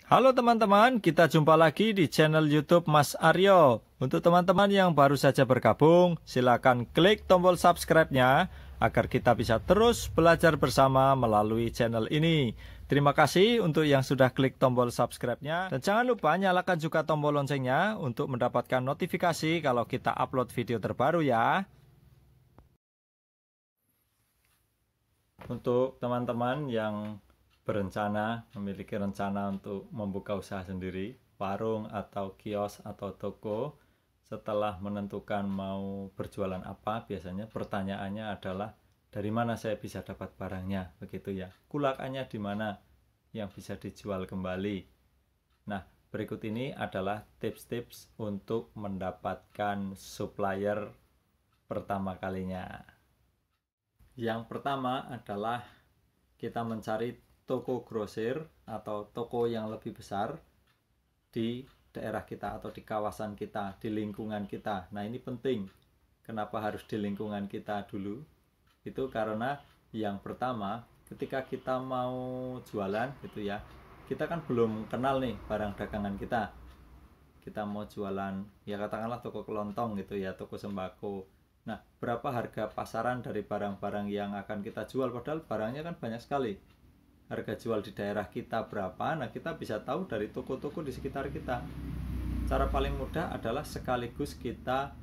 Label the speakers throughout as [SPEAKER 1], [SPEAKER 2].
[SPEAKER 1] Halo teman-teman, kita jumpa lagi di channel YouTube Mas Aryo. Untuk teman-teman yang baru saja bergabung, silakan klik tombol subscribe-nya agar kita bisa terus belajar bersama melalui channel ini. Terima kasih untuk yang sudah klik tombol subscribe-nya. Dan jangan lupa nyalakan juga tombol loncengnya untuk mendapatkan notifikasi kalau kita upload video terbaru ya. Untuk teman-teman yang memiliki rencana untuk membuka usaha sendiri, warung atau kios atau toko, setelah menentukan mau berjualan apa, biasanya pertanyaannya adalah dari mana saya bisa dapat barangnya, begitu ya. Kulakannya di mana yang bisa dijual kembali. Nah, berikut ini adalah tips-tips untuk mendapatkan supplier pertama kalinya. Yang pertama adalah kita mencari toko grosir atau toko yang lebih besar di daerah kita atau di kawasan kita, di lingkungan kita. Nah, ini penting. Kenapa harus di lingkungan kita dulu? Itu karena yang pertama, ketika kita mau jualan gitu ya, kita kan belum kenal nih barang dagangan kita. Kita mau jualan, ya katakanlah toko kelontong gitu ya, toko sembako. Nah, berapa harga pasaran dari barang-barang yang akan kita jual? Padahal barangnya kan banyak sekali. Harga jual di daerah kita berapa? Nah, kita bisa tahu dari toko-toko di sekitar kita. Cara paling mudah adalah sekaligus kita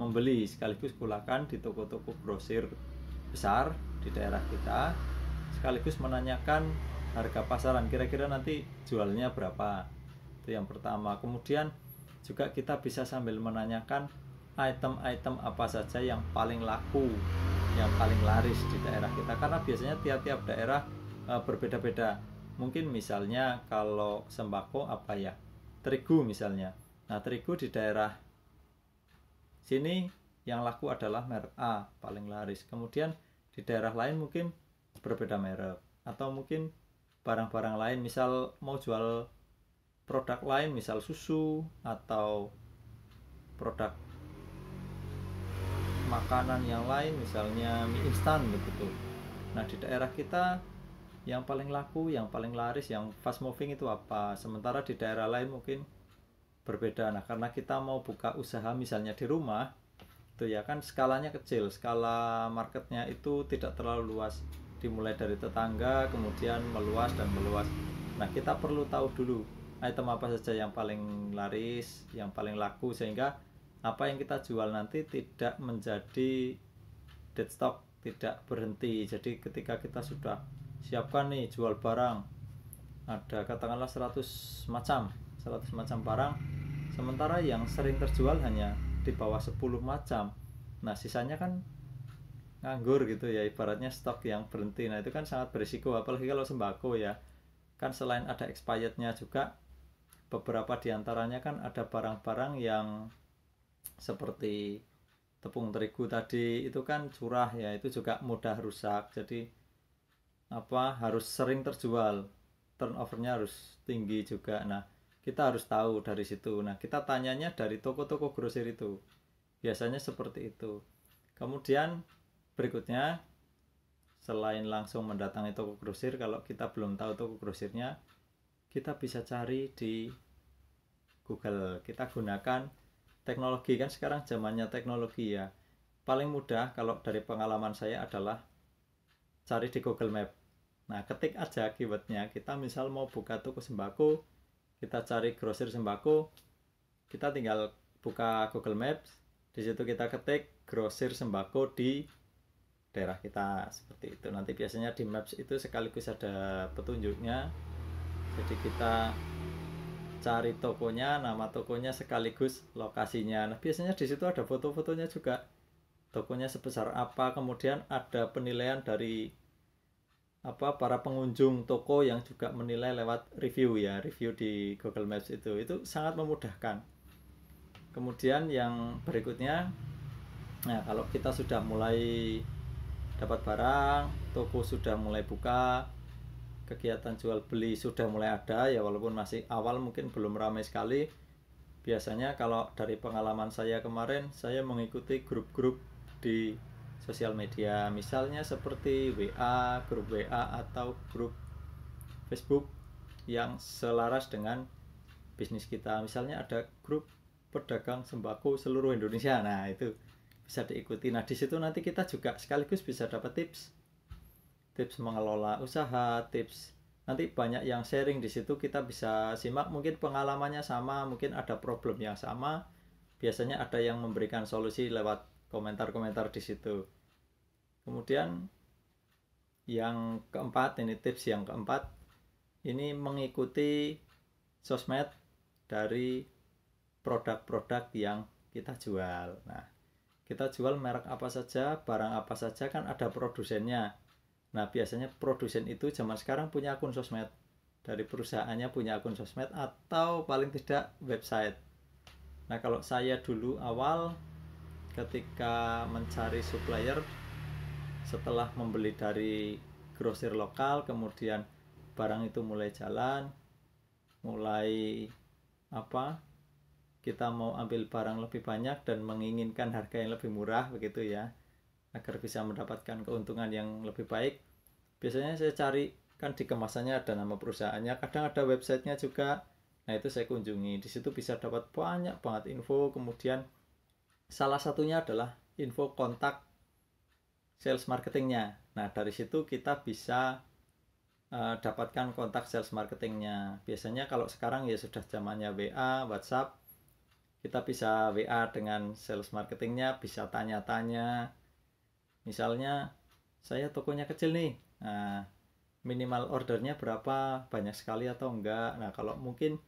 [SPEAKER 1] membeli, sekaligus kulakan di toko-toko grosir besar di daerah kita, sekaligus menanyakan harga pasaran, kira-kira nanti jualnya berapa. Itu yang pertama. Kemudian juga kita bisa sambil menanyakan item-item apa saja yang paling laku, yang paling laris di daerah kita, karena biasanya tiap-tiap daerah berbeda-beda. Mungkin misalnya kalau sembako apa ya, terigu misalnya. Nah, terigu di daerah sini yang laku adalah merek A, paling laris. Kemudian di daerah lain mungkin berbeda merek, atau mungkin barang-barang lain, misal mau jual produk lain, misal susu atau produk makanan yang lain, misalnya mie instan begitu. Nah, di daerah kita yang paling laku, yang paling laris, yang fast moving itu apa? Sementara di daerah lain mungkin berbeda. Nah, karena kita mau buka usaha misalnya di rumah, itu ya kan skalanya kecil, skala marketnya itu tidak terlalu luas. Dimulai dari tetangga, kemudian meluas dan meluas. Nah, kita perlu tahu dulu item apa saja yang paling laris, yang paling laku, sehingga apa yang kita jual nanti tidak menjadi dead stock, tidak berhenti. Jadi ketika kita sudah siapkan nih jual barang, ada katakanlah 100 macam barang, sementara yang sering terjual hanya di bawah 10 macam. Nah, sisanya kan nganggur gitu ya, ibaratnya stok yang berhenti. Nah, itu kan sangat berisiko, apalagi kalau sembako ya. Kan selain ada expirednya juga, beberapa diantaranya kan ada barang-barang yang seperti tepung terigu tadi, itu kan curah ya, itu juga mudah rusak. Jadi harus sering terjual, turnovernya harus tinggi juga. Nah, kita harus tahu dari situ. Nah, kita tanyanya dari toko-toko grosir itu, biasanya seperti itu. Kemudian berikutnya, selain langsung mendatangi toko grosir, kalau kita belum tahu toko grosirnya, kita bisa cari di Google. Kita gunakan teknologi, kan sekarang zamannya teknologi ya. Paling mudah kalau dari pengalaman saya adalah cari di Google Map. Nah, ketik aja keywordnya. Kita misal mau buka toko sembako, kita cari grosir sembako, kita tinggal buka Google Maps. Di situ kita ketik grosir sembako di daerah kita, seperti itu. Nanti biasanya di Maps itu sekaligus ada petunjuknya. Jadi kita cari tokonya, nama tokonya sekaligus lokasinya. Nah, biasanya di situ ada foto-fotonya juga. Tokonya sebesar apa, kemudian ada penilaian dari para pengunjung toko yang juga menilai lewat review ya, review di Google Maps itu sangat memudahkan. Kemudian yang berikutnya, nah kalau kita sudah mulai dapat barang, toko sudah mulai buka, kegiatan jual beli sudah mulai ada ya, walaupun masih awal mungkin belum ramai sekali. Biasanya kalau dari pengalaman saya kemarin, saya mengikuti grup-grup di sosial media, misalnya seperti WA, grup WA atau grup Facebook. yang selaras dengan bisnis kita. Misalnya ada grup pedagang sembako seluruh Indonesia, nah itu bisa diikuti. Nah di situ nanti kita juga sekaligus bisa dapat tips mengelola usaha, tips nanti banyak yang sharing di situ, kita bisa simak, mungkin pengalamannya sama, mungkin ada problem yang sama, biasanya ada yang memberikan solusi lewat komentar-komentar di situ. Kemudian yang keempat, ini tips yang keempat, ini mengikuti sosmed dari produk-produk yang kita jual. Nah, kita jual merek apa saja, barang apa saja, kan ada produsennya. Nah, biasanya produsen itu zaman sekarang punya akun sosmed. Dari perusahaannya punya akun sosmed atau paling tidak website. Nah, kalau saya dulu awal ketika mencari supplier, setelah membeli dari grosir lokal, kemudian barang itu mulai jalan, mulai kita mau ambil barang lebih banyak dan menginginkan harga yang lebih murah begitu ya, agar bisa mendapatkan keuntungan yang lebih baik. Biasanya saya cari, kan di kemasannya ada nama perusahaannya, kadang ada websitenya juga. Nah itu saya kunjungi, di situ bisa dapat banyak banget info. Kemudian salah satunya adalah info kontak sales marketingnya. Nah dari situ kita bisa dapatkan kontak sales marketingnya. Biasanya kalau sekarang ya sudah zamannya WA, WhatsApp, kita bisa WA dengan sales marketingnya, bisa tanya-tanya. Misalnya saya tokonya kecil nih, nah, minimal ordernya berapa, banyak sekali atau enggak. Nah kalau mungkin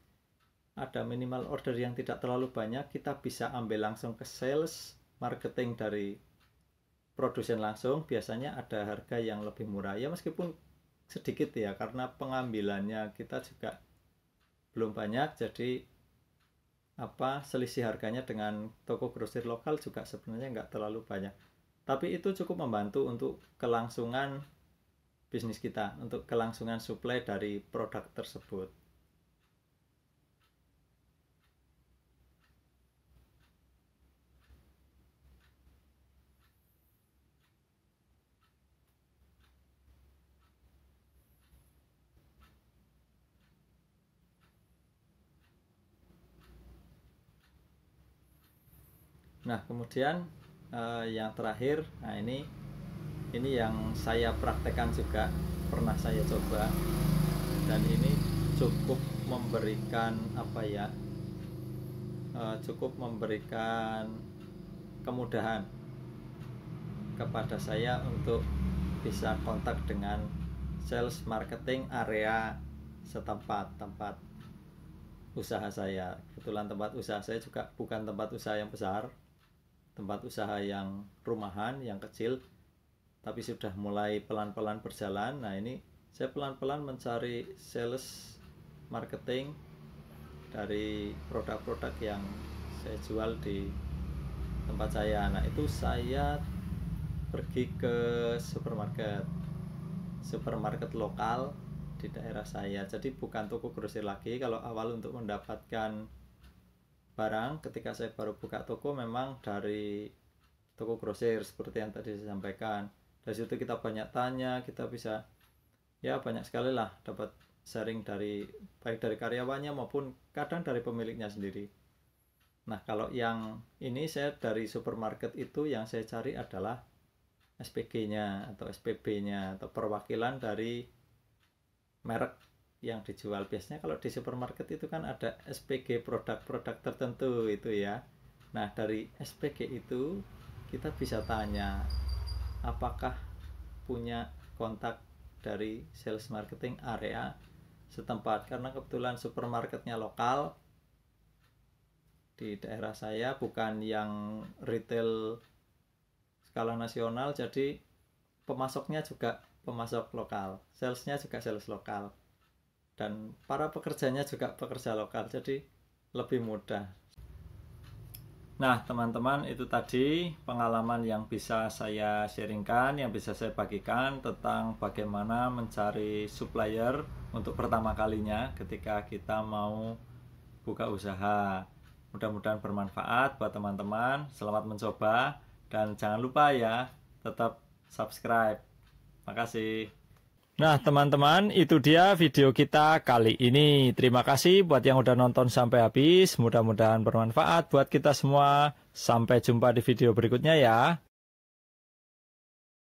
[SPEAKER 1] ada minimal order yang tidak terlalu banyak, kita bisa ambil langsung ke sales marketing dari produsen langsung. Biasanya ada harga yang lebih murah ya, meskipun sedikit ya, karena pengambilannya kita juga belum banyak, jadi selisih harganya dengan toko grosir lokal juga sebenarnya nggak terlalu banyak, tapi itu cukup membantu untuk kelangsungan bisnis kita, untuk kelangsungan supply dari produk tersebut. Nah kemudian yang terakhir, nah ini yang saya praktekkan juga, pernah saya coba, dan ini cukup memberikan cukup memberikan kemudahan kepada saya untuk bisa kontak dengan sales marketing area setempat, tempat usaha saya. Kebetulan tempat usaha saya juga bukan tempat usaha yang besar, tempat usaha yang rumahan, yang kecil, tapi sudah mulai pelan-pelan berjalan. Nah ini saya pelan-pelan mencari sales marketing dari produk-produk yang saya jual di tempat saya. Nah itu saya pergi ke supermarket lokal di daerah saya, jadi bukan toko grosir lagi. Kalau awal untuk mendapatkan barang, ketika saya baru buka toko, memang dari toko grosir seperti yang tadi saya sampaikan. Dari situ kita banyak tanya, kita bisa ya banyak sekali lah dapat sharing dari baik dari karyawannya maupun kadang dari pemiliknya sendiri. Nah kalau yang ini saya dari supermarket itu, yang saya cari adalah SPG-nya atau SPB-nya atau perwakilan dari merek yang dijual. Biasanya kalau di supermarket itu kan ada SPG produk-produk tertentu itu ya. Nah dari SPG itu kita bisa tanya apakah punya kontak dari sales marketing area setempat, karena kebetulan supermarketnya lokal di daerah saya, bukan yang retail skala nasional, jadi pemasoknya juga pemasok lokal, salesnya juga sales lokal, dan para pekerjanya juga pekerja lokal, jadi lebih mudah. Nah teman-teman, itu tadi pengalaman yang bisa saya sharingkan, yang bisa saya bagikan tentang bagaimana mencari supplier untuk pertama kalinya ketika kita mau buka usaha. Mudah-mudahan bermanfaat buat teman-teman. Selamat mencoba, dan jangan lupa ya tetap subscribe. Makasih. Nah, teman-teman, itu dia video kita kali ini. Terima kasih buat yang udah nonton sampai habis. Mudah-mudahan bermanfaat buat kita semua. Sampai jumpa di video berikutnya ya.